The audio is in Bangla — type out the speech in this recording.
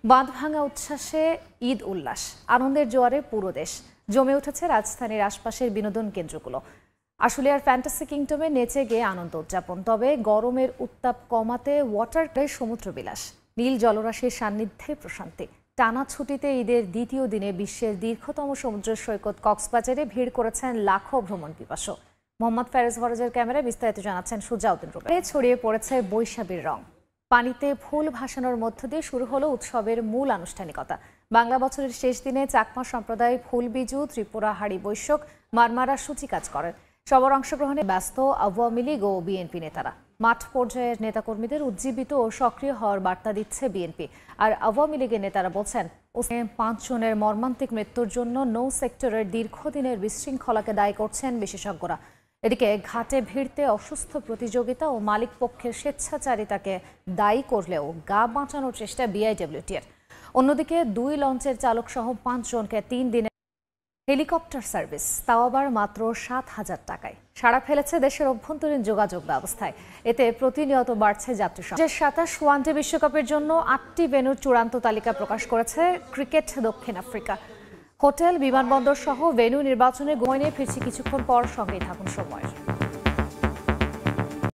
বাঁধ ভাঙা উচ্ছ্বাসে ঈদ উল্লাস, আনন্দের জোয়ারে পুরো দেশ। জমে উঠেছে রাজধানীর আশপাশের বিনোদন কেন্দ্রগুলো। আশুলিয়ার ফ্যান্টাসি কিংডমে নেচে গিয়ে আনন্দ উদযাপন। তবে গরমের উত্তাপ কমাতে ওয়াটার সমুদ্র বিলাস, নীল জলরাশির সান্নিধ্যে প্রশান্তি। টানা ছুটিতে ঈদের দ্বিতীয় দিনে বিশ্বের দীর্ঘতম সমুদ্র সৈকত কক্সবাজারে ভিড় করেছেন লাখো ভ্রমণ পিপাসু। মোহাম্মদ ফেরেজ ফরজের ক্যামেরায় বিস্তারিত জানাচ্ছেন সুজাউদ্দিন রুবেল। ছড়িয়ে পড়েছে বৈশাখীর রং। পানিতে ফুল ভাসানোর মধ্য দিয়ে শুরু হলো উৎসবের মূল আনুষ্ঠানিকতা। বাংলা বছরের শেষ দিনে চাকমা সম্প্রদায় ফুলবিজু, ত্রিপুরা হাড়ি বৈশাখ, মারমারা সূচি কাজ করেন। সবার অংশগ্রহণে ব্যস্ত আওয়ামী লীগ ও বিএনপি নেতারা। মাঠ পর্যায়ের নেতাকর্মীদের উজ্জীবিত ও সক্রিয় হওয়ার বার্তা দিচ্ছে বিএনপি। আর আওয়ামী লীগের নেতারা বলছেন, 5 জনের মর্মান্তিক মৃত্যুর জন্য নৌ সেক্টরের দীর্ঘদিনের বিশৃঙ্খলাকে দায়ী করছেন বিশেষজ্ঞরা। এদিকে ঘাটে ভিড়তে অসুস্থ প্রতিযোগিতা ও মালিক পক্ষের স্বেচ্ছাচারিতাকে দায়ী করলেও গা বাঁচানোর চেষ্টা বিআইডব্লিউটির। অন্যদিকে 2 লঞ্চের চালক সহ 5 জনকে 3 দিনের হেলিকপ্টার সার্ভিস, তাও আবার মাত্র 7,000 টাকায়। সাড়া ফেলেছে দেশের অভ্যন্তরীণ যোগাযোগ ব্যবস্থায়। এতে প্রতিনিয়ত বাড়ছে যাত্রী সংখ্যা। 27 ওয়ানডে বিশ্বকাপের জন্য 8টি ভেন্যুর চূড়ান্ত তালিকা প্রকাশ করেছে ক্রিকেট দক্ষিণ আফ্রিকা। হোটেল, বিমানবন্দর সহ ভেন্যু নির্বাচনে গয়নে ফিরছি কিছুক্ষণ পর। সঙ্গেই থাকুন সময়ের।